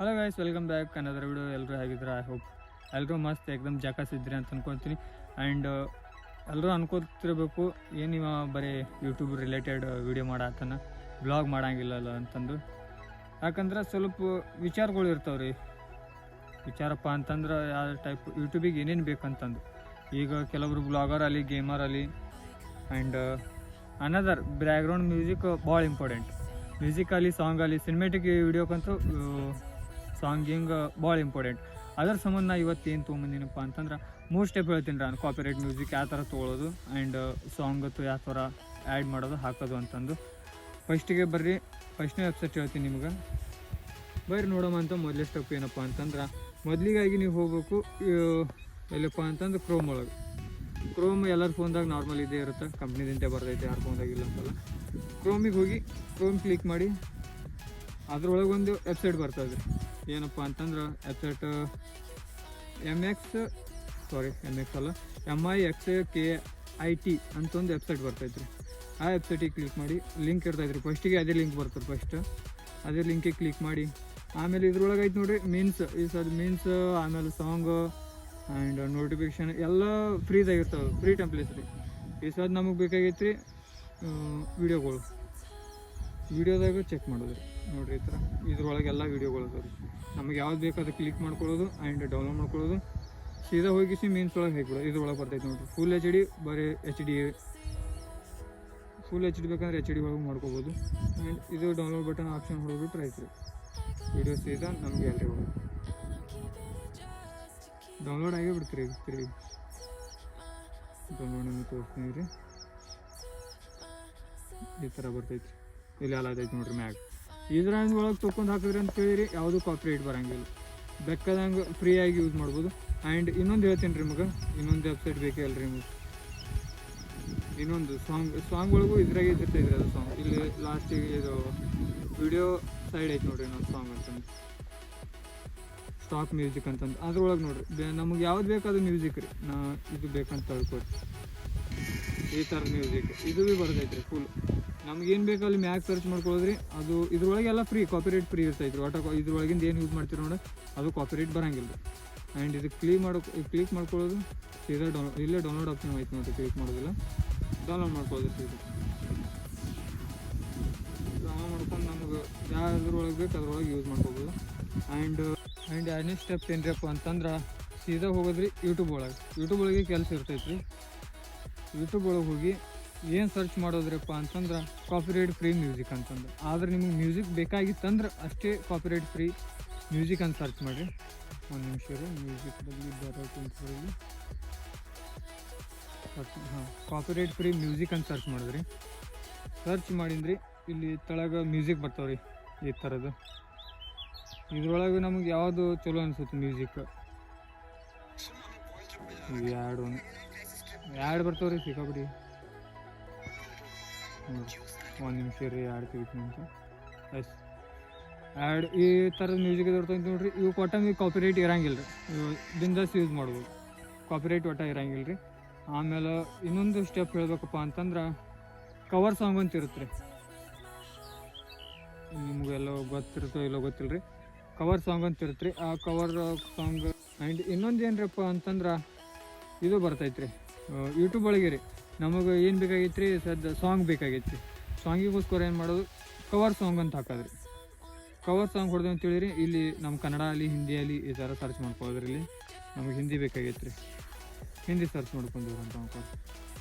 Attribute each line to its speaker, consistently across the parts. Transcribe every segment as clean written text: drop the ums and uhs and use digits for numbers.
Speaker 1: Hello guys, welcome back ಅನ್ನೋದ್ರ video. ಎಲ್ಲರೂ ಆಗಿದ್ರೆ ಐ ಹೋಪ್ ಎಲ್ಲರೂ ಮಸ್ತ್ ಏಕದಮ್ ಜಾಕಾಸಿದ್ರಿ ಅಂತ ಅನ್ಕೊತೀನಿ. ಆ್ಯಂಡ್ ಎಲ್ಲರೂ ಅನ್ಕೋತಿರ್ಬೇಕು ಏನು ಇವ ಬರೀ ಯೂಟ್ಯೂಬ್ ರಿಲೇಟೆಡ್ ವಿಡಿಯೋ ಮಾಡತ್ತಾನ, ಬ್ಲಾಗ್ ಮಾಡೋಂಗಿಲ್ಲಲ್ಲ ಅಂತಂದು. ಯಾಕಂದ್ರೆ ಸ್ವಲ್ಪ ವಿಚಾರಗಳು ಇರ್ತಾವ್ರಿ. ವಿಚಾರಪ್ಪ ಅಂತಂದ್ರೆ ಯಾವ ಟೈಪ್ ಯೂಟ್ಯೂಬಿಗೆ ಏನೇನು ಬೇಕಂತಂದು. ಈಗ ಕೆಲವರು ಬ್ಲಾಗರ್ ಅಲ್ಲಿ, ಗೇಮರ್ ಅಲ್ಲಿ, ಆ್ಯಂಡ್ ಅನದರ್ ಬ್ಯಾಕ್ಗ್ರೌಂಡ್ ಮ್ಯೂಸಿಕ್ ಭಾಳ ಇಂಪಾರ್ಟೆಂಟ್. ಮ್ಯೂಸಿಕಲ್ಲಿ, ಸಾಂಗಲ್ಲಿ, ಸಿನಿಮೆಟಿಕ್ ವಿಡಿಯೋಕ್ಕಂತೂ ಸಾಂಗಿಂಗ್ ಭಾಳ ಇಂಪಾರ್ಟೆಂಟ್. ಅದರ ಸಂಬಂಧ ನಾ ಇವತ್ತು ಏನು ತೊಗೊಂಬಂದಿನಪ್ಪ ಅಂತಂದ್ರೆ 3 ಸ್ಟೆಪ್ ಹೇಳ್ತೀನಿ ರೀ. ನಾನು ಕಾಪಿರೈಟ್ ಮ್ಯೂಸಿಕ್ ಯಾವ ಥರ ತೊಗೊಳ್ಳೋದು ಆ್ಯಂಡ್ ಸಾಂಗತ್ತು ಯಾವ ಥರ ಆ್ಯಡ್ ಮಾಡೋದು, ಹಾಕೋದು ಅಂತಂದು. ಫಸ್ಟಿಗೆ ಬರ್ರಿ, ಫಸ್ಟ್ನೇ ವೆಬ್ಸೈಟ್ ಹೇಳ್ತೀನಿ ನಿಮ್ಗೆ. ಬರ್ರಿ ನೋಡೋಣ. ಅಂತ ಮೊದಲೇ ಸ್ಟೆಪ್ ಏನಪ್ಪ ಅಂತಂದ್ರೆ, ಮೊದಲಿಗಾಗಿ ನೀವು ಹೋಗ್ಬೇಕು ಎಲ್ಲಪ್ಪ ಅಂತಂದ್ರೆ ಕ್ರೋಮ್ ಒಳಗೆ. ಕ್ರೋಮ್ ಎಲ್ಲರ ಫೋನ್ದಾಗ ನಾರ್ಮಲ್ ಇದೇ ಇರುತ್ತೆ, ಕಂಪ್ನಿದಿಂತೆ ಬರ್ತೈತೆ, ಯಾರ ಫೋನ್ದಾಗಿಲ್ಲ ಅಂತಲ್ಲ. ಕ್ರೋಮಿಗೆ ಹೋಗಿ ಕ್ರೋಮ್ ಕ್ಲಿಕ್ ಮಾಡಿ ಅದ್ರೊಳಗೆ ಒಂದು ವೆಬ್ಸೈಟ್ ಬರ್ತದೆ. ಏನಪ್ಪ ಅಂತಂದ್ರೆ ವೆಬ್ಸೈಟ್ MIXKIT ಅಂತ ಒಂದು ವೆಬ್ಸೈಟ್ ಬರ್ತೈತೆ ರೀ. ಆ ವೆಬ್ಸೈಟಿಗೆ ಕ್ಲಿಕ್ ಮಾಡಿ ಲಿಂಕ್ ಇರ್ತೈತೆ ರೀ. ಫಸ್ಟಿಗೆ ಅದೇ ಲಿಂಕ್ ಬರ್ತದೆ. ಫಸ್ಟ್ ಅದೇ ಲಿಂಕಿಗೆ ಕ್ಲಿಕ್ ಮಾಡಿ ಆಮೇಲೆ ಇದ್ರೊಳಗೆ ಐತೆ ನೋಡಿರಿ ಮೀನ್ಸ್ ಆಮೇಲೆ ಸಾಂಗ್ ಆ್ಯಂಡ್ ನೋಟಿಫಿಕೇಷನ್ ಎಲ್ಲ ಫ್ರೀದಾಗಿರ್ತವೆ, ಫ್ರೀ ಟೆಂಪ್ಲೇಟ್ಸ್ ರೀ. ನಮಗೆ ಬೇಕಾಗೈತೆ ರೀ ವೀಡಿಯೋದಾಗ ಚೆಕ್ ಮಾಡೋದು ರೀ. ನೋಡಿರಿ ಈ ಥರ ಇದ್ರೊಳಗೆ ಎಲ್ಲ ವೀಡಿಯೋಗಳು ಅದಾವೆ ರೀ. ನಮಗೆ ಯಾವ್ದು ಬೇಕು ಅದು ಕ್ಲಿಕ್ ಮಾಡ್ಕೊಳ್ಳೋದು ಆ್ಯಂಡ್ ಡೌನ್ಲೋಡ್ ಮಾಡ್ಕೊಳ್ಳೋದು. ಸೀದಾ ಹೋಗಿಸಿ ಮೀನ್ಸ್ ಒಳಗೆ ಹಾಕ್ಬಿಡೋದು. ಇದ್ರೊಳಗೆ ಬರ್ತೈತೆ ನೋಡಿರಿ. ಫುಲ್ HD ಬರೀ ಫುಲ್ HD ಬೇಕಂದ್ರೆ HD ಒಳಗೆ ಮಾಡ್ಕೋಬೋದು. ಆ್ಯಂಡ್ ಇದು ಡೌನ್ಲೋಡ್ ಬಟನ್ ಆಪ್ಷನ್ ಹೊಡೆದ್ಬಿಟ್ರೆ ಆಯ್ತು ರೀ. ವೀಡಿಯೋ ಸೀದಾ ನಮಗೆ ಎಲ್ಲರಿ ಒಳಗೆ ಡೌನ್ಲೋಡ್ ಆಗೇ ಬಿಡ್ತೀರಿ. ತಿರುಗಿ ಡೌನ್ಲೋಡ್ ನಿಮಗೆ ತೋರಿಸ್ತೀನಿ ರೀ. ಈ ಥರ ಬರ್ತೈತಿ. ಇಲ್ಲಿ ಎಲ್ಲ ಅದೈತೆ ನೋಡ್ರಿ ಮ್ಯಾಗ. ಇದ್ರಂಗೆ ಒಳಗೆ ತೊಗೊಂಡು ಹಾಕಿದ್ರಿ ಅಂತ ಕೇಳಿರಿ, ಯಾವುದೂ ಕಾಪಿರೈಟ್ ಬರೋಂಗಿಲ್ಲ. ಬೇಕಾದಂಗೆ ಫ್ರೀಯಾಗಿ ಯೂಸ್ ಮಾಡ್ಬೋದು. ಆ್ಯಂಡ್ ಇನ್ನೊಂದು ಹೇಳ್ತೀನಿ ರೀ ನಿಮಗೆ, ಇನ್ನೊಂದು ವೆಬ್ಸೈಟ್ ಬೇಕೇ ಅಲ್ರಿ ನಿಮಗೆ. ಇನ್ನೊಂದು ಸಾಂಗ್ ಒಳಗೂ ಇದ್ರಾಗೆ ಇದ್ದಿರ್ತೈತ್ರಿ. ಅದು ಸಾಂಗ್ ಇಲ್ಲಿ ಲಾಸ್ಟಿಗೆ ಇದು ವಿಡಿಯೋ ಸೈಡ್ ಐತೆ ನೋಡಿರಿ. ಇನ್ನೊಂದು ಸಾಂಗ್ ಅಂತಂದು ಸ್ಟಾಕ್ ಮ್ಯೂಸಿಕ್ ಅಂತಂದು ಅದ್ರೊಳಗೆ ನೋಡಿರಿ ನಮಗೆ ಯಾವ್ದು ಬೇಕು ಅದು ಮ್ಯೂಸಿಕ್ ರೀ. ಇದು ಬೇಕಂತ ತಿಳ್ಕೊರಿ. ಈ ಥರದ ಮ್ಯೂಸಿಕ್ ಇದು ಭೀ ಬರ್ತೈತೆ ರೀ. ಫುಲ್ ನಮ್ಗೇನು ಬೇಕು ಅಲ್ಲಿ ಮ್ಯಾಗ್ ಸರ್ಚ್ ಮಾಡ್ಕೊಳ್ಳೋದ್ರಿ. ಅದು ಇದ್ರೊಳಗೆಲ್ಲ ಫ್ರೀ, ಕಾಪಿರೈಟ್ ಫ್ರೀ ಇರ್ತೈತೆ ರೀ. ಇದ್ರೊಳಗಿಂದ ಏನು ಯೂಸ್ ಮಾಡ್ತೀರಿ ನೋಡಿ, ಅದು ಕಾಪಿರೈಟ್ ಬರೋಂಗಿಲ್ಲ ರೀ. ಆ್ಯಂಡ್ ಇದು ಕ್ಲಿಕ್ ಮಾಡ್ಕೊಳ್ಳೋದು ಸೀದಾ ಇಲ್ಲೇ ಡೌನ್ಲೋಡ್ ಆಪ್ಷನ್ ಐತೆ ನೋಡಿ. ಕ್ಲಿಕ್ ಮಾಡೋದಿಲ್ಲ, ಡೌನ್ಲೋಡ್ ಮಾಡ್ಕೊಳ್ಳೋದು ಸೀದಾ. ಡೌನ್ಲೋಡ್ ಮಾಡ್ಕೊಂಡು ನಮಗೆ ಯಾವ್ದ್ರೊಳಗೆ ಬೇಕು ಅದ್ರೊಳಗೆ ಯೂಸ್ ಮಾಡ್ಕೋಬೋದು. ಆ್ಯಂಡ್ ಎರಡನೇ ಸ್ಟೆಪ್ ಏನ್ರಪ್ಪ ಅಂತಂದ್ರೆ ಸೀದಾ ಹೋಗೋದ್ರಿ ಯೂಟ್ಯೂಬ್ ಒಳಗೆ ಕೆಲಸ ಇರ್ತೈತೆ ರೀ. ಯೂಟ್ಯೂಬ್ ಒಳಗೆ ಹೋಗಿ ಏನು ಸರ್ಚ್ ಮಾಡೋದ್ರಪ್ಪ ಅಂತಂದ್ರೆ ಕಾಪಿರೈಟ್ ಫ್ರೀ ಮ್ಯೂಸಿಕ್ ಅಂತಂದು. ಆದ್ರೆ ನಿಮಗೆ ಮ್ಯೂಸಿಕ್ ಬೇಕಾಗಿತ್ತಂದ್ರೆ ಅಷ್ಟೇ ಕಾಪಿರೈಟ್ ಫ್ರೀ ಮ್ಯೂಸಿಕ್ ಅಂತ ಸರ್ಚ್ ಮಾಡಿರಿ. ಒಂದು ನಿಮಿಷ ರೀ. ಮ್ಯೂಸಿಕ್ ಕಾಪಿರೈಟ್ ಫ್ರೀ ಮ್ಯೂಸಿಕ್ ಅಂತ ಸರ್ಚ್ ಮಾಡಿದ್ರಿ. ಸರ್ಚ್ ಮಾಡಿದ್ರಿ ಇಲ್ಲಿ ತೆಳಗೆ ಮ್ಯೂಸಿಕ್ ಬರ್ತಾವ್ರಿ ಈ ಥರದ್ದು. ಇದ್ರೊಳಗೆ ನಮಗೆ ಯಾವುದು ಚಲೋ ಅನಿಸುತ್ತೆ ಮ್ಯೂಸಿಕ್, ಯಾಡ್ ಬರ್ತಾವ್ರಿ ಸಿಕ್ಕಾಬಿಡಿ. ಒಂದು ನಿಮಿಷ ರೀ. ತೆಗಿತೀನಿ ಅಂತ ಆ್ಯಡ್ ಈ ಥರದ ಮ್ಯೂಸಿಕ್ ಇರ್ತೈತೆ ನೋಡ್ರಿ. ಇವು ಒಟ್ಟು ಕಾಪಿರೈಟ್ ಇರಂಗಿಲ್ಲ ರೀ. ಇವು ಬಿಂದಾಸ್ ಯೂಸ್ ಮಾಡ್ಬೋದು, ಕಾಪಿರೈಟ್ ಒಟ್ಟು ಇರಂಗಿಲ್ಲ ರೀ. ಆಮೇಲೆ ಇನ್ನೊಂದು ಸ್ಟೆಪ್ ಹೇಳ್ಬೇಕಪ್ಪ ಅಂತಂದ್ರೆ ಕವರ್ ಸಾಂಗ್ ಅಂತ ಇರುತ್ತೆ ರೀ. ನಿಮಗೆಲ್ಲ ಗೊತ್ತಿರುತ್ತೋ ಇಲ್ಲೋ ಗೊತ್ತಿಲ್ಲ ರೀ. ಕವರ್ ಸಾಂಗ್ ಅಂತ ಇರುತ್ತೆ ರೀ. ಆ ಕವರ್ ಸಾಂಗ್ ಆ್ಯಂಡ್ ಇನ್ನೊಂದು ಏನರಪ್ಪ ಅಂತಂದ್ರೆ ಇದು ಬರ್ತೈತೆ ರೀ ಯೂಟ್ಯೂಬ್ ಒಳಗೆ ರೀ. ನಮಗೆ ಏನು ಬೇಕಾಗೈತೆ ರೀ, ಸಾಂಗ್ ಬೇಕಾಗೈತೆ ರೀ. ಸಾಂಗಿಗೋಸ್ಕರ ಏನು ಮಾಡೋದು, ಕವರ್ ಸಾಂಗ್ ಅಂತ ಹಾಕೋದ್ರಿ. ಕವರ್ ಸಾಂಗ್ ಹೊಡೆದು ಅಂತೇಳಿರಿ. ಇಲ್ಲಿ ನಮ್ಮ ಕನ್ನಡ ಅಲ್ಲಿ, ಹಿಂದಿ ಅಲ್ಲಿ ಈ ಥರ ಸರ್ಚ್ ಮಾಡ್ಕೊಳ್ಳೋದ್ರಿ. ಇಲ್ಲಿ ನಮಗೆ ಹಿಂದಿ ಬೇಕಾಗೈತೆ ರೀ. ಹಿಂದಿ ಸರ್ಚ್ ಮಾಡ್ಕೊಂಡಿವ್ರಿ ಅಂತ ಅನ್ಕೊಂಡು.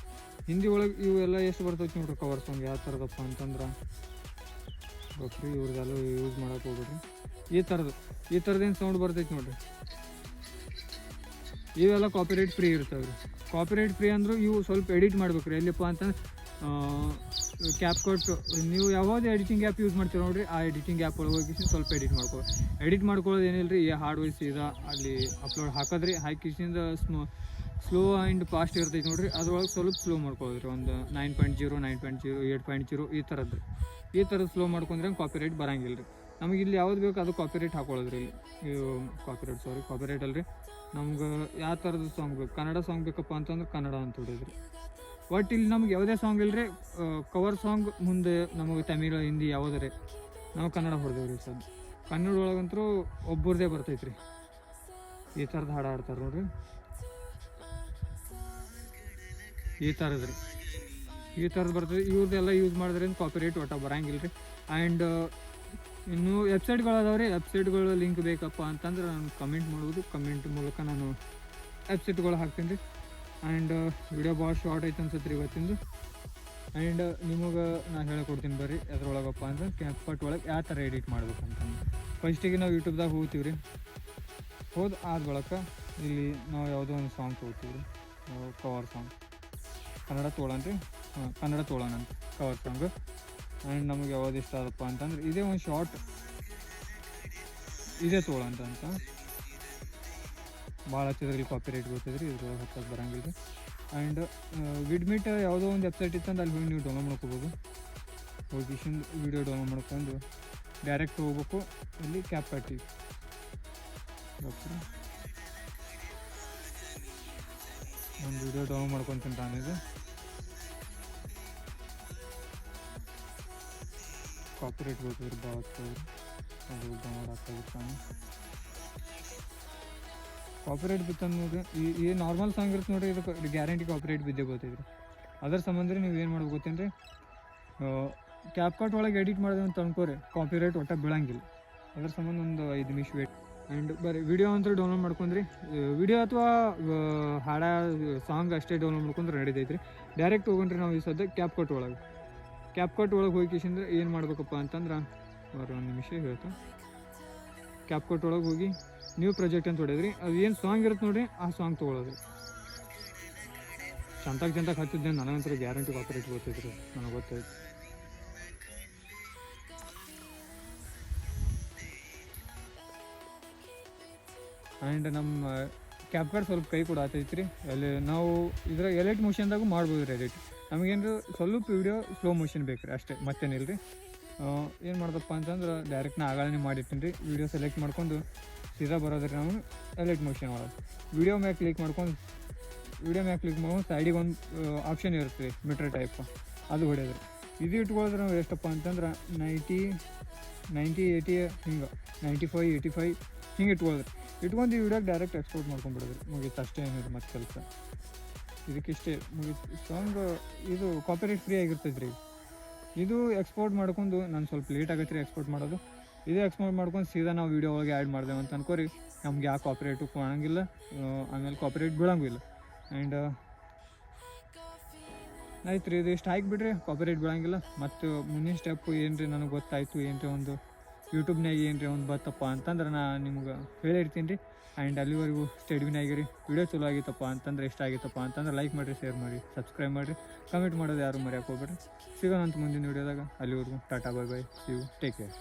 Speaker 1: ಹಿಂದಿ ಒಳಗೆ ಇವೆಲ್ಲ ಎಷ್ಟು ಬರ್ತೈತೆ ನೋಡ್ರಿ ಕವರ್ ಸಾಂಗ್ ಯಾವ ಥರದಪ್ಪ ಅಂತಂದ್ರೆ ಗೊತ್ತ್ರಿ. ಇವ್ರದ್ದೆಲ್ಲ ಯೂಸ್ ಮಾಡೋಕೆ ಹೋಗ್ಬಿಡ್ರಿ. ಈ ಥರದ್ದೇನು ಸೌಂಡ್ ಬರ್ತೈತೆ ನೋಡ್ರಿ. ಇವೆಲ್ಲ ಕಾಪಿರೈಟ್ ಫ್ರೀ ಇರ್ತವೆ ರೀ. ಕಾಪಿರೈಟ್ ಫ್ರೀ ಅಂದರೂ ಇವು ಸ್ವಲ್ಪ ಎಡಿಟ್ ಮಾಡ್ಬೇಕು ರೀ. ಎಲ್ಲಿಪ್ಪ ಅಂತಂದ್ರೆ ಕ್ಯಾಪ್ಕಟ್, ನೀವು ಯಾವ್ದು ಎಡಿಟಿಂಗ್ ಆ್ಯಪ್ ಯೂಸ್ ಮಾಡ್ತೀರೋ ನೋಡಿರಿ, ಆ ಎಡಿಟಿಂಗ್ ಆ್ಯಪ್ ಒಳಗೆ ಹೋಗಿ ಸ್ವಲ್ಪ ಎಡಿಟ್ ಮಾಡ್ಕೊಳ್ಳೋದು ಏನಿಲ್ಲ ರೀ. ಹಾರ್ಡ್ ವೈಸ್ ಸೀದಾ ಅಲ್ಲಿ ಅಪ್ಲೋಡ್ ಹಾಕೋದ್ರಿ. ಹಾಕಿಸಿಂದ ಸ್ಲೋ ಆ್ಯಂಡ್ ಫಾಸ್ಟ್ ಇರ್ತೈತೆ ನೋಡಿರಿ. ಅದ್ರೊಳಗೆ ಸ್ವಲ್ಪ ಸ್ಲೋ ಮಾಡ್ಕೊಳ್ಳೋದ್ರಿ. ಒಂದು 9.0, 9.0, 8.0 ಈ ಥರದ್ದು ರೀ. ಈ ಥರದ್ದು ಸ್ಲೋ ಮಾಡ್ಕೊಂಡ್ರೆ ಕಾಪಿರೈಟ್ ಬರೋಂಗಿಲ್ಲ ರೀ. ನಮಗೆ ಇಲ್ಲಿ ಯಾವ್ದು ಬೇಕು ಅದು ಕಾಪಿರೈಟ್ ಹಾಕೊಳ್ಳೋದ್ರಿ. ಇಲ್ಲಿ ಕಾಪಿರೈಟ್ ಅಲ್ರಿ. ನಮ್ಗೆ ಯಾವ ಥರದ್ದು ಸಾಂಗ್ ಬೇಕು, ಕನ್ನಡ ಸಾಂಗ್ ಬೇಕಪ್ಪ ಅಂತಂದ್ರೆ ಕನ್ನಡ ಅಂತ ಹೊಡಿದ್ರಿ. ಬಟ್ ಇಲ್ಲಿ ನಮ್ಗೆ ಯಾವುದೇ ಸಾಂಗ್ ಇಲ್ಲರಿ. ಕವರ್ ಸಾಂಗ್ ಮುಂದೆ ನಮಗೆ ತಮಿಳು, ಹಿಂದಿ ಯಾವುದೇ ನಾವು ಕನ್ನಡ ಹೊಡೆದೇವ್ರಿ. ಕನ್ನಡ ಒಳಗಂತೂ ಒಬ್ಬರದೇ ಬರ್ತೈತ್ರಿ. ಈ ಥರದ ಹಾಡು ಹಾಡ್ತಾರೆ ನೋಡ್ರಿ, ಈ ಥರದ್ದು ರೀ, ಈ ಥರದ್ದು ಬರ್ತದೆ. ಇವ್ರದ್ದೆಲ್ಲ ಯೂಸ್ ಮಾಡಿದ್ರೆ ಕಾಪಿರೈಟ್ ಒಟ್ಟು ಬರಂಗಿಲ್ಲ ರೀ. ಆ್ಯಂಡ್ ಇನ್ನು ವೆಬ್ಸೈಟ್ಗಳು ಅದಾವೆ ರೀ. ವೆಬ್ಸೈಟ್ಗಳು ಲಿಂಕ್ ಬೇಕಪ್ಪ ಅಂತಂದ್ರೆ ನಾನು ಕಮೆಂಟ್ ಮಾಡ್ಬೋದು. ಕಮೆಂಟ್ ಮೂಲಕ ನಾನು ವೆಬ್ಸೈಟ್ಗಳು ಹಾಕ್ತೀನಿ ರೀ. ಆ್ಯಂಡ್ ವಿಡಿಯೋ ಭಾಳ ಶಾರ್ಟ್ ಐತೆ ಅನ್ಸುತ್ತೆ ರೀ ಇವತ್ತಿಂದು. ಆ್ಯಂಡ್ ನಿಮಗೆ ನಾನು ಹೇಳ್ಕೊಡ್ತೀನಿ ಬರ್ರಿ ಅದ್ರೊಳಗಪ್ಪ ಅಂದ್ರೆ ಕ್ಯಾಪ್ಕಟ್ ಒಳಗೆ ಯಾವ ಥರ ಎಡಿಟ್ ಮಾಡ್ಬೇಕಂತಂದು. ಫಸ್ಟಿಗೆ ನಾವು ಯೂಟ್ಯೂಬ್ದಾಗ ಹೋಗ್ತೀವಿ ರೀ. ಆದ ಬಳಕ ಇಲ್ಲಿ ನಾವು ಯಾವುದೋ ಒಂದು ಸಾಂಗ್ ತೊಗೋತೀವಿ ರೀ, ಕವರ್ ಸಾಂಗ್. ಕನ್ನಡ ತೊಗೊಳನ್ರಿ, ಕನ್ನಡ ತೊಗೊಳೋಣ ಅಂತ ಕವರ್ ಸಾಂಗು. ಆ್ಯಂಡ್ ನಮಗೆ ಯಾವ್ದು ಇಷ್ಟ ಆದಪ್ಪ ಅಂತಂದ್ರೆ ಇದೇ ಒಂದು ಶಾರ್ಟ್ ಇದೇ ತೊಗೊಳಂತ ಅಂತ. ಭಾಳ ಹಚ್ಚಿದ್ರಲ್ಲಿ ಕಾಪಿರೈಟ್ ಗೊತ್ತಿದ್ರಿ, ಇದ್ರೊಳಗೆ ಹಚ್ಚೋದು ಬರಂಗಿಲ್ಲ ರೀ. ಆ್ಯಂಡ್ ವಿಡ್ಮಿಟ್ ಯಾವುದೋ ಒಂದು ವೆಬ್ಸೈಟ್ ಇತ್ತಂದ್ರೆ ಅಲ್ಲಿ ಹೋಗಿ ನೀವು ಡೌನ್ಲೋಡ್ ಮಾಡ್ಕೋಬೋದು. ಹೋಗಿ ವೀಡಿಯೋ ಡೌನ್ಲೋಡ್ ಮಾಡ್ಕೊಂಡು ಡೈರೆಕ್ಟ್ ಹೋಗ್ಬೇಕು. ಇಲ್ಲಿ ಕ್ಯಾಪ್ಕಟ್ ಒಂದು ವೀಡಿಯೋ ಡೌನ್ಲೋಡ್ ಮಾಡ್ಕೊತೀನಿ ನಾನಿದು. ಕಾಪಿರೈಟ್ ಗೊತ್ತಿದ್ರು ಭಾಳ ಅದು ಡೌನ್ಲೋಡ್ ಆಗ್ತಾಯಿರ್ತಾನೆ. ಕಾಪಿರೈಟ್ ಬಿತ್ತಂದು ನೋಡಿರಿ, ಈ ನಾರ್ಮಲ್ ಸಾಂಗ್ ಇರುತ್ತೆ ನೋಡಿರಿ, ಇದಕ್ಕೆ ಗ್ಯಾರಂಟಿ ಕಾಪಿರೈಟ್ ಬಿದ್ದೇ ಗೊತ್ತೈತ್ರಿ. ಅದರ ಸಂಬಂಧ ನೀವು ಏನು ಮಾಡ್ಬೇಕು ಗೊತ್ತೇನು ರೀ, ಕ್ಯಾಪ್ಕಟ್ ಒಳಗೆ ಎಡಿಟ್ ಮಾಡಿದೆ ಅಂತ ಅನ್ಕೋರಿ ಕಾಪಿರೈಟ್ ಒಟ್ಟ ಬೀಳಂಗಿಲ್ಲ. ಅದ್ರ ಸಂಬಂಧ ಒಂದು 5 ನಿಮಿಷ ವೇಟ್. ಆ್ಯಂಡ್ ಬರೀ ವಿಡಿಯೋ ಅಂತೂ ಡೌನ್ಲೋಡ್ ಮಾಡ್ಕೊಂಡ್ರಿ, ವಿಡಿಯೋ ಅಥವಾ ಹಾಡ ಸಾಂಗ್ ಅಷ್ಟೇ ಡೌನ್ಲೋಡ್ ಮಾಡ್ಕೊಂಡ್ರೆ ನಡೀತೈತ್ರಿ. ಡೈರೆಕ್ಟ್ ಹೋಗೊಂಡ್ರಿ ನಾವು ಈ ಸದ್ಯ ಕ್ಯಾಪ್ಕಟ್ ಒಳಗೆ ಹೋಗಿಸಿಂದ್ರೆ ಏನು ಮಾಡ್ಬೇಕಪ್ಪ ಅಂತಂದ್ರೆ ಒಂದು ನಿಮಿಷ ಹೇಳ್ತಾ. ಕ್ಯಾಪ್ಕಟ್ ಒಳಗೆ ಹೋಗಿ ನ್ಯೂ ಪ್ರಾಜೆಕ್ಟ್ ಅಂತ ಹೊಡೆದ್ರಿ. ಅದು ಏನು ಸಾಂಗ್ ಇರುತ್ತೆ ನೋಡಿರಿ, ಆ ಸಾಂಗ್ ತೊಗೊಳೋದು. ಚಂತಾಗ ಹಚ್ಚಿದ್ದೆ ನನಗಂತರ ಗ್ಯಾರಂಟಿ ಕಾಪಿರೈಟ್ ಗೊತ್ತೈತ್ರಿ, ನನಗೆ ಗೊತ್ತಾಯ್ತು. ಆ್ಯಂಡ್ ನಮ್ಮ ಕ್ಯಾಪ್ಕಟ್ ಸ್ವಲ್ಪ ಕೈ ಕೂಡ ಆತೈತ್ರಿ. ಅಲ್ಲಿ ನಾವು ಇದ್ರ ಎಲಿಟ್ ಮೋಷನ್ದಾಗೂ ಮಾಡ್ಬೋದು ರೀ ಎಡಿಟ್. ನಮಗೇನು ಸ್ವಲ್ಪ ವಿಡಿಯೋ ಸ್ಲೋ ಮೋಷನ್ ಬೇಕು ರೀ, ಅಷ್ಟೇ, ಮತ್ತೇನಿಲ್ಲ ರೀ. ಏನು ಮಾಡ್ದಪ್ಪ ಅಂತಂದ್ರೆ ಡೈರೆಕ್ಟ್ ನಾ ಆಗಾಳನೆ ಮಾಡಿರ್ತೀನಿ ರೀ. ವಿಡಿಯೋ ಸೆಲೆಕ್ಟ್ ಮಾಡ್ಕೊಂಡು ಸೀದಾ ಬರೋದ್ರಿ ನಾವು ಎಲಿಟ್ ಮೋಷನ್ ಒಳಗೆ. ವಿಡಿಯೋ ಮ್ಯಾಗೆ ಕ್ಲಿಕ್ ಮಾಡ್ಕೊಂಡು ಸೈಡಿಗೆ ಒಂದು ಆಪ್ಷನ್ ಇರುತ್ತೆ ರೀ, ಮೀಟ್ರ್ ಟೈಪ್, ಅದು ಹೊಡೆಯೋದ್ರಿ. ಇದು ಇಟ್ಕೊಳ್ಳೋದ್ರೆ ನಾವು ಎಷ್ಟಪ್ಪ ಅಂತಂದ್ರೆ 90, 80 ಹಿಂಗೆ 95, 85 ಹಿಂಗೆ ಇಟ್ಕೊಳ್ಳೋದ್ರಿ. ಇಟ್ಕೊಂಡು ಈ ವಿಡಿಯೋಗೆ ಡೈರೆಕ್ಟ್ ಎಕ್ಸ್ಪೋರ್ಟ್ ಮಾಡ್ಕೊಂಡ್ಬಿಡೋದ್ರಿ. ಮುಗೀತು, ಅಷ್ಟೇ ಏನಿದೆ ಮತ್ತೆ ಕೆಲಸ. ಇದಕ್ಕಿಷ್ಟೇ ಮುಗೀತು. ಸಾಂಗ್ ಇದು ಕಾಪಿರೈಟ್ ಫ್ರೀ ಆಗಿರ್ತೈತೆ ರೀ. ಇದು ಎಕ್ಸ್ಪೋರ್ಟ್ ಮಾಡ್ಕೊಂಡು ನಾನು ಸ್ವಲ್ಪ ಲೇಟ್ ಆಗತ್ತೆ ರೀ ಎಕ್ಸ್ಪೋರ್ಟ್ ಮಾಡೋದು. ಇದು ಎಕ್ಸ್ಪೋರ್ಟ್ ಮಾಡ್ಕೊಂಡು ಸೀದಾ ನಾವು ವೀಡಿಯೋ ಒಳಗೆ ಆ್ಯಡ್ ಮಾಡ್ದೇವೆ ಅಂತ ಅನ್ಕೋರಿ, ನಮ್ಗೆ ಯಾವ ಕಾಪಿರೈಟು ಕಾಣಂಗಿಲ್ಲ, ಆಮೇಲೆ ಕಾಪಿರೈಟ್ ಬೀಳಂಗಿಲ್ಲ. ಆ್ಯಂಡ್ ಆಯ್ತು ರೀ, ಇದು ಇಷ್ಟು ಹಾಕಿಬಿಡ್ರಿ, ಕಾಪಿರೈಟ್ ಬೀಳಂಗಿಲ್ಲ. ಮತ್ತು ಮುಂದಿನ ಸ್ಟೆಪ್ಪು ಏನು ರೀ ನನಗೆ ಗೊತ್ತಾಯಿತು, ಏನು ರೀ ಒಂದು ಯೂಟ್ಯೂಬ್ನಾಗ ಏನು ರೀ ಒಂದು ಬತ್ತಪ್ಪ ಅಂತಂದ್ರೆ ನಾನು ನಿಮ್ಗೆ ಹೇಳಿರ್ತೀನಿ ರೀ. ಆ್ಯಂಡ್ ಅಲ್ಲಿವರೆಗೂ ಸ್ಟಡಿನಾಗಿರಿ. ವಿಡಿಯೋ ಚಲೋ ಆಗಿತ್ತಪ್ಪ ಅಂತಂದ್ರೆ, ಇಷ್ಟ ಆಗಿತ್ತಪ್ಪ ಅಂತಂದ್ರೆ ಲೈಕ್ ಮಾಡಿರಿ, ಶೇರ್ ಮಾಡಿ, ಸಬ್ಸ್ಕ್ರೈಬ್ ಮಾಡಿರಿ, ಕಮೆಂಟ್ ಮಾಡೋದು ಯಾರು ಮರೆಯೋಕೆ ಹೋಗ್ಬೇಡ್ರಿ. ಸಿಗೋಣ ಅಂತ ಮುಂದಿನ ವೀಡಿಯೋದಾಗ. ಅಲ್ಲಿವರೆಗೂ tata, bye bye, see you, take care.